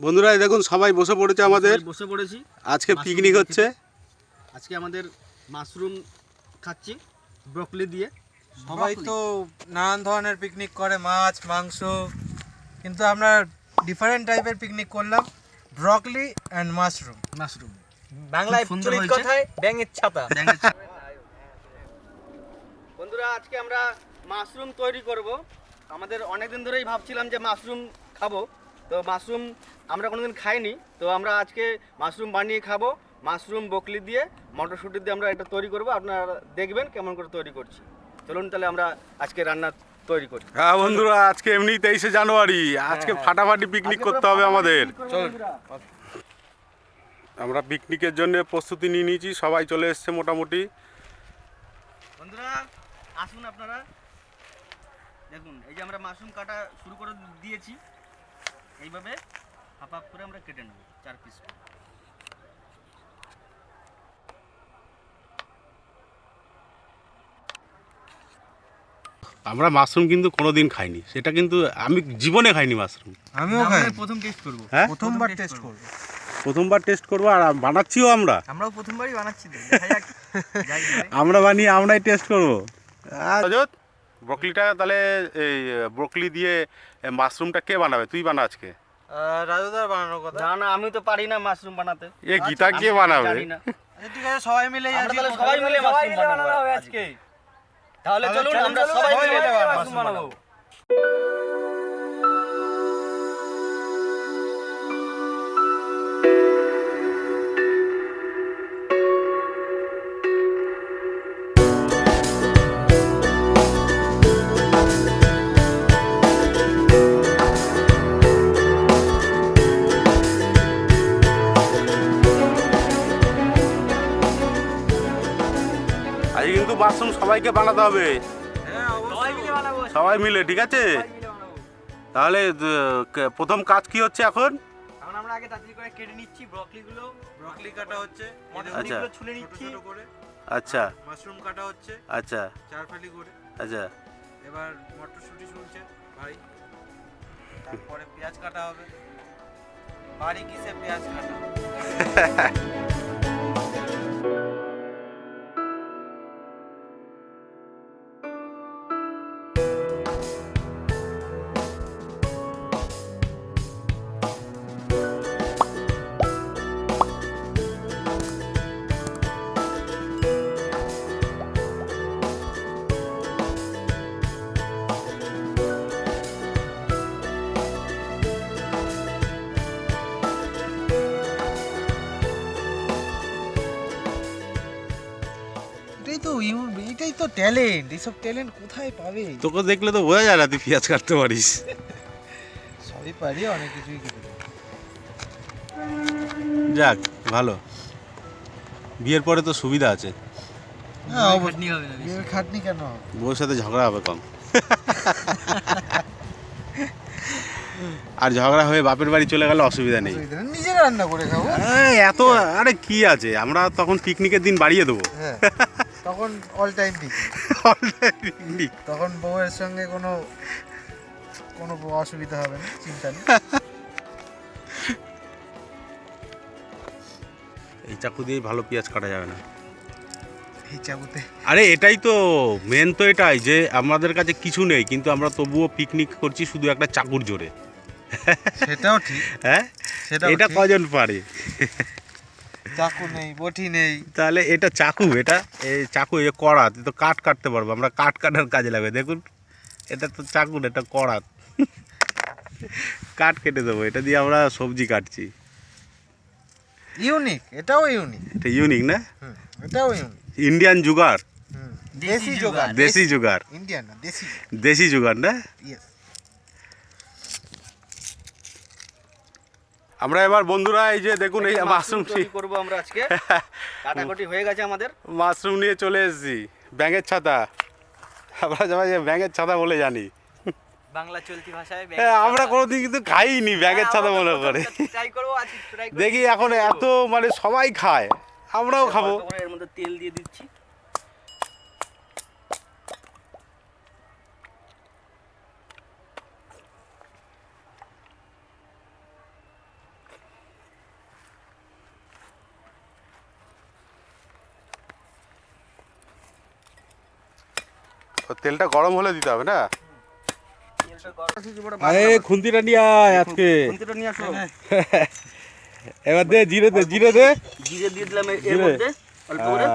বন্ধুরা এই দেখুন সবাই বসে পড়েছে, আমাদের বসে পড়েছি। আজকে পিকনিক হচ্ছে। আজকে আমাদের মাশরুম খাচ্ছি ব্রকলি দিয়ে। সবাই তো নানান ধরনের পিকনিক করে, মাছ মাংস, কিন্তু আমরা ডিফারেন্ট টাইপের পিকনিক করলাম, ব্রকলি অ্যান্ড মাশরুম। মাশরুম বাংলায় প্রচলিত কথায় ব্যাঙের ছাতা। বন্ধুরা আজকে আমরা মাশরুম তৈরি করব। আমাদের অনেকদিন ধরেই ভাবছিলাম যে মাশরুম খাবো, তো মাশরুম আমরা কোনোদিন খাইনি, তো আমরা আজকে মাশরুম বানিয়ে খাবো। মাশরুম ব্রকলি দিয়ে মটরশুঁটি দিয়ে আমরা এটা তৈরি করব। আপনারা দেখবেন কেমন করে তৈরি করছি। চলুন তাহলে আমরা আজকে রান্না তৈরি করি। হ্যাঁ বন্ধুরা, আজকে এমনি 23শে জানুয়ারি, আজকে ফাটাফাটি পিকনিক করতে হবে আমাদের। আমরা পিকনিকের জন্য প্রস্তুতি নিয়ে নিয়েছি, সবাই চলে এসছে মোটামুটি। বন্ধুরা আসুন, আপনারা দেখুন, এই যে আমরা মাশরুম কাটা শুরু করে দিয়েছি। এইভাবে হাফ হাফ করে আমরা কেটে নেব, 4 পিস করে। আমরা মাশরুম কিন্তু কোনোদিন খাইনি, সেটা কিন্তু আমি জীবনে খাইনি মাশরুম। আমিও খাই, প্রথম টেস্ট করব। হ্যাঁ, প্রথমবার টেস্ট করব। প্রথমবার টেস্ট করবো, আর বানাচ্ছিও আমরাও প্রথমবারই বানাচ্ছি, দেখা যাক। আমরা বানিয়ে আমরাই টেস্ট করবো। ব্রকলিটা তাহলে, এই ব্রকলি দিয়ে মাশরুমটা কে বানাবে? তুই বানা আজকে। রাজুদার বানানোর কথা। না না, আমি তো পারি না মাশরুম বানাতে। এ গীতা কে বানাবে? আচ্ছা ঠিক আছে, সবাই মিলে সবাই মিলে মাশরুম বানাবো আজকে। তাহলে চলুন আমরা সবাই মিলে মাশরুম বানাবো। আজকে কিন্তু মাশরুম সবাইকে বানাতে হবে। সবাই মিলে, ঠিক আছে? তাহলে প্রথম কাজ কি হচ্ছে এখন? আমরা আগে তাড়াতাড়ি করে কেটে নিচ্ছি ব্রকলিগুলো। ব্রকলি কাটা হচ্ছে, মটরশুঁটিগুলো ছুলে নিচ্ছি। আচ্ছা, মাশরুম কাটা হচ্ছে, আচ্ছা, 4 ফালি করে। আচ্ছা। এবার মটরশুঁটি শুনছে ভাই, তারপরে পেঁয়াজ কাটা হবে। বাড়ি কিসে পেঁয়াজ কাটা? এটাই তো ট্যালেন্ট। এইসব ট্যালেন্ট কোথায় পাবে? তোকে দেখলে তো বোঝা যায় না তুই পেঁয়াজ কাটতে পারিস। সবই পারি, অনেক কিছুই কেটে দেবো। যাক, ভালো। বিয়ের পরে তো সুবিধা আছে। হ্যাঁ, খাটনি হবে না। বিয়ের খাটনি কেন? বউর সাথে ঝগড়া হবে কম। আর ঝগড়া হয়ে বাপের বাড়ি চলে গেলে অসুবিধা নেই, নিজেরা রান্না করে খাবো। এত আরে কি আছে, আমরা তখন পিকনিকের দিন বাড়িয়ে দেবো। তখন অল টাইম পিকনিক। তখন বউয়ের সঙ্গে কোনো অসুবিধা হবে না, চিন্তা নেই। এই চাকু দিয়ে ভালো পেঁয়াজ কাটা যাবে না এই চাকুতে। আরে এটাই তো মেন, তো এটাই যে আমাদের কাছে কিছু নেই, কিন্তু আমরা তবুও পিকনিক করছি শুধু একটা চাকুর জোরে। সেটাও ঠিক। হ্যাঁ, এটা কজন পারে? চাকু নেই, বটি নেই, তাহলে এটা চাকু, এই চাকু, এই কড়াত, তো কাঠ কাটতে পারবো আমরা, কাঠ কাটার কাজে লাগবে। দেখুন, এটা তো চাকু, এটা কড়াত, কাঠ কেটে দেবো। এটা দিয়ে আমরা সবজি কাটছি। ইউনিক, এটাও ইউনিক। এটা ইউনিক না? এটাও ইউনিক। ইন্ডিয়ান জুগাড়, দেশি জোগাড়। দেশি জুগাড়, ইন্ডিয়ান না, দেশি। দেশি জুগাড় না? ইয়েস। আমরা এবার বন্ধুরা এই যে দেখুন, এই মাশরুম করব আমরা আজকে। কাটাকুটি হয়ে গেছে আমাদের। মাশরুম নিয়ে চলে এসেছি। ব্যাঙের ছাতা, আমরা সবাই ব্যাঙের ছাতা বলে জানি বাংলা চলতি ভাষায়। আমরা কোনোদিন কিন্তু খাইনি ব্যাঙের ছাতা মনে করে। দেখি এখন এত মানে সবাই খায়, আমরাও খাবো। এর মধ্যে তেল দিয়ে দিচ্ছি। তেলটা গরম হলে দিতে হবে না? তেলটা গরম আছে যে বড় আরে খুন্তিটা নিয়ে আয় আজকে। খুন্তিটা নিয়ে আসো। এবার দে জিরে দে। জিরে দিয়ে দিলাম এর মধ্যে অল্প করে।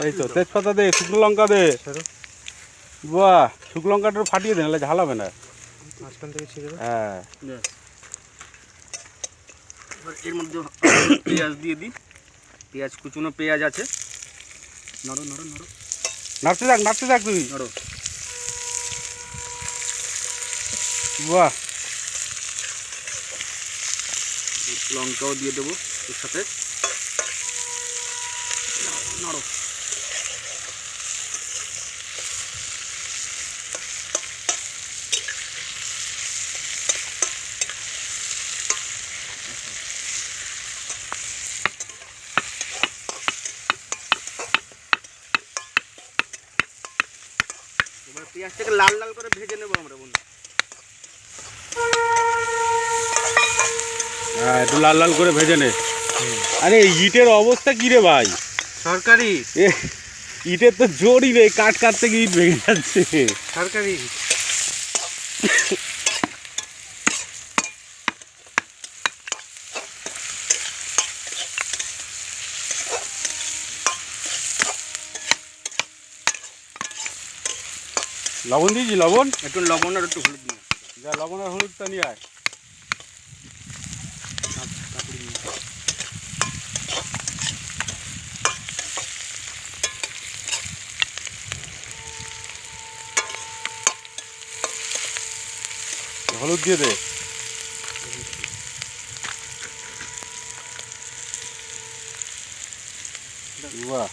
এই তো তেজপাতা দে, শুকনো লঙ্কা দে। বাহ, শুকনো লঙ্কাটা ফাটিয়ে দে, নাহলে ঝাল হবে না। মাঝখান থেকে ছিঁড়ে দাও। হ্যাঁ, এবার এর মধ্যে পেঁয়াজ দিয়ে দিই। পেঁয়াজ কুচনো পেঁয়াজ আছে। নড়ো নড়ো নড়ো নাড়তে থাক তুই। নড়ো। বাহ, লঙ্কাও দিয়ে দেবো এর সাথে। নড়ো। এবার পেঁয়াজটাকে লাল লাল করে ভেজে নেবো আমরা বন্ধু। হ্যাঁ একটু লাল লাল করে ভেজে নে। আরে ইটের অবস্থা কি রে ভাই? সরকারি ইটের তো জোরই নেই, কাঠ কাটতে গিয়ে ইট ভেঙে যাচ্ছে। সরকারি লবণ দিয়েছি? লবণ একটু লবণ আর একটু হলুদ দিই। যা, লবণ আর হলুদটা নিয়ে আয়। হলুদ দিয়ে দে। বাহ,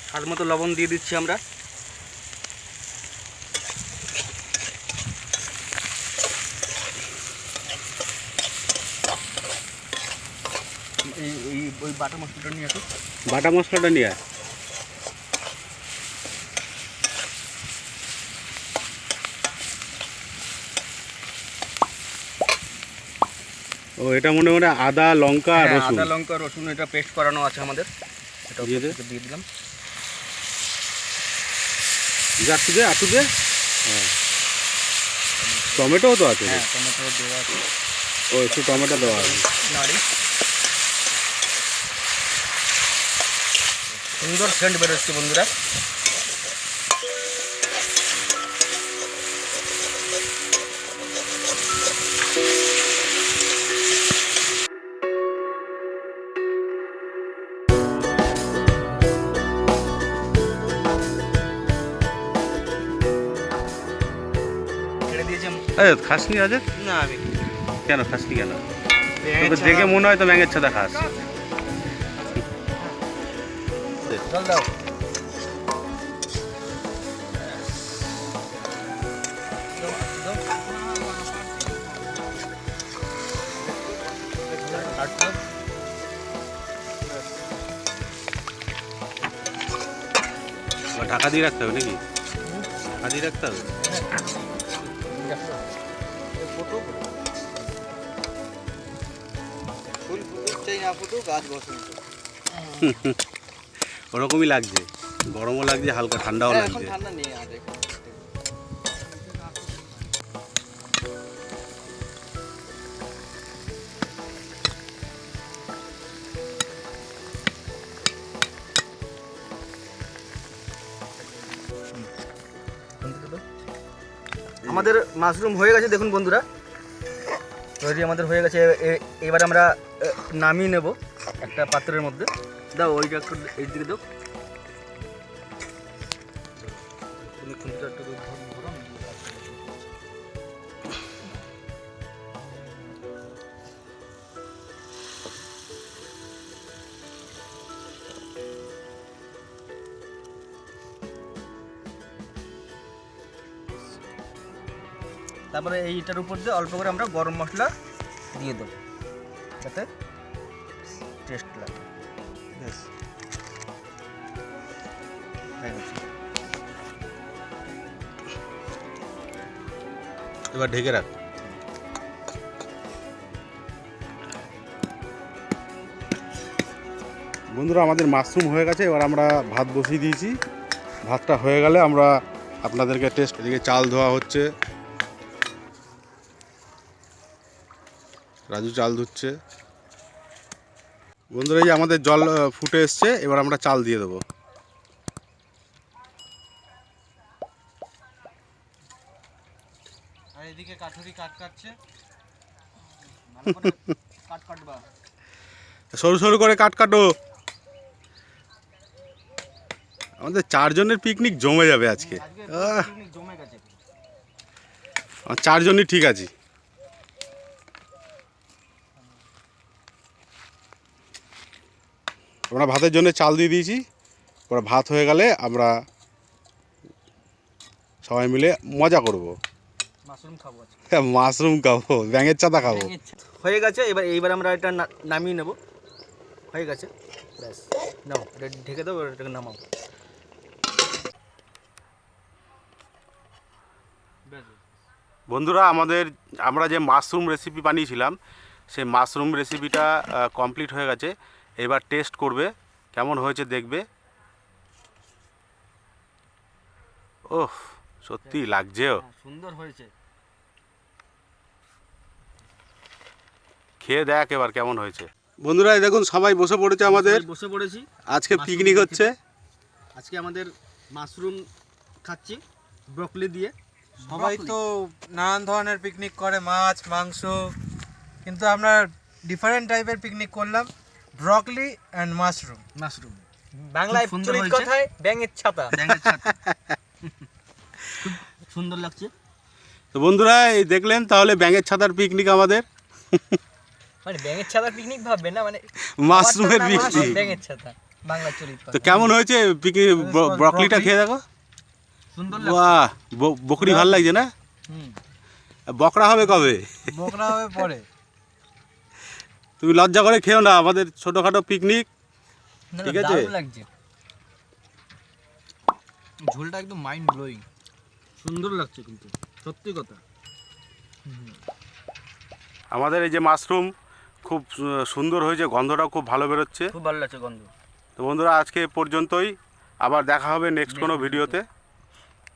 স্বাদ মতো লবণ দিয়ে দিচ্ছি আমরা। ওই বাটা মশলাটা নিয়ে আসো। বাটা মশলাটা নিয়ে আয়। ও এটা মনে মনে আদা লঙ্কা আর রসুন। আদা লঙ্কা রসুন এটা পেস্ট করানো আছে আমাদের। এটা দিয়ে দে। দিয়ে দিলাম। আটু দে। হ্যাঁ, টমেটোও তো আছে। হ্যাঁ টমেটো দেওয়া আছে। ও একটু টমেটো দেওয়া আছে। নাড়ি। সুন্দর সেন্ট বেরোচ্ছে বন্ধুরা। ছেড়ে দিয়েছি। খাসনি আজ? না আমি কেন খাসনি কেন? তোকে দেখে মনে হয় তো ব্যাঙের ছাদা খাস। জল দাও। ঢাকা দিয়ে রাখতে হবে নাকি? ঢাকা দিয়ে রাখতে হবে। ফুল ফুটুক চাই না ফুটুক, গাছ বসন্ত। ওরকমই লাগছে, গরমও লাগছে, হালকা ঠান্ডাও এখন লাগছে। ঠান্ডা নেই আর এখন। আমাদের মাশরুম হয়ে গেছে দেখুন বন্ধুরা, তৈরি আমাদের হয়ে গেছে। এবার আমরা নামিয়ে নেব একটা পাত্রের মধ্যে। দাও ওইটা একটু এই দিকে দাও। তুমি খুন্তিটা একটু ধরো। তারপরে এইটার উপর দিয়ে অল্প করে আমরা গরম মশলা দিয়ে দেবো যাতে টেস্ট লাগে। ব্যাস হয়ে গেছে। এবার ঢেকে রাখ। বন্ধুরা আমাদের মাশরুম হয়ে গেছে, এবার আমরা ভাত বসিয়ে দিয়েছি। ভাতটা হয়ে গেলে আমরা আপনাদেরকে টেস্ট। এদিকে চাল ধোয়া হচ্ছে, রাজু চাল ধুচ্ছে। বন্ধুরা এই যে আমাদের জল ফুটে এসছে, এবার আমরা চাল দিয়ে দেবো। আর এদিকে কাঠুরি কাটছে। কাটবা সরু সরু করে কাটো। আমাদের 4 জনের পিকনিক জমে যাবে আজকে। জমে গেছে। 4 জনই ঠিক আছে। আমরা ভাতের জন্য চাল দিয়ে দিয়েছি, পরে ভাত হয়ে গেলে আমরা সবাই মিলে মজা করব। মাশরুম খাবো আজকে। হ্যাঁ, মাশরুম খাবো, ব্যাঙের ছাতা খাবো। হয়ে গেছে, এবার আমরা এটা নামিয়ে নেব। হয়ে গেছে, ব্যাস নাও, এটা ঢেকে দাও, এটাকে নামাও। বন্ধুরা আমরা যে মাশরুম রেসিপি বানিয়েছিলাম, সেই মাশরুম রেসিপিটা কমপ্লিট হয়ে গেছে। এবার টেস্ট করবে, কেমন হয়েছে দেখবে। ওহ, সত্যি লাগছেও, সুন্দর হয়েছে। খেয়ে দেখ এবার কেমন হয়েছে। বন্ধুরা এই দেখুন সবাই বসে পড়েছে, আমাদের বসে পড়েছি। আজকে পিকনিক হচ্ছে। আজকে আমাদের মাশরুম খাচ্ছি ব্রকলি দিয়ে। সবাই তো নানান ধরনের পিকনিক করে, মাছ মাংস, কিন্তু আমরা ডিফারেন্ট টাইপের পিকনিক করলাম, ব্রকলি অ্যান্ড মাশরুম। মাশরুম বাংলায় প্রচলিত কথায় ব্যাঙের ছাতা। খুব সুন্দর লাগছে। তো বন্ধুরা এই দেখলেন তাহলে ব্যাঙের ছাতার পিকনিক আমাদের। মানে ব্যাঙের ছাতার পিকনিক ভাববে না, মানে মাশরুমের পিকনিক। ব্যাঙের ছাতা বাংলা চলিত কথা। তো কেমন হয়েছে পিকনিক? ব্রকলিটা খেয়ে দেখো। সুন্দর বাহ, বকরি ভালো লাগছে না? বকরা হবে কবে? বকরা হবে পরে। তুমি লজ্জা করে খেও না, আমাদের ছোটখাটো পিকনিক, ঠিক আছে? দারুণ লাগছে, ঝোলটা একদম মাইন্ড ব্লোয়িং। সুন্দর লাগছে কিন্তু, সত্যি কথা। আমাদের এই যে মাশরুম খুব সুন্দর হয়েছে, গন্ধটাও খুব ভালো বেরোচ্ছে। খুব ভালো লাগছে গন্ধ। তো বন্ধুরা আজকে এ পর্যন্তই, আবার দেখা হবে নেক্সট কোনো ভিডিওতে।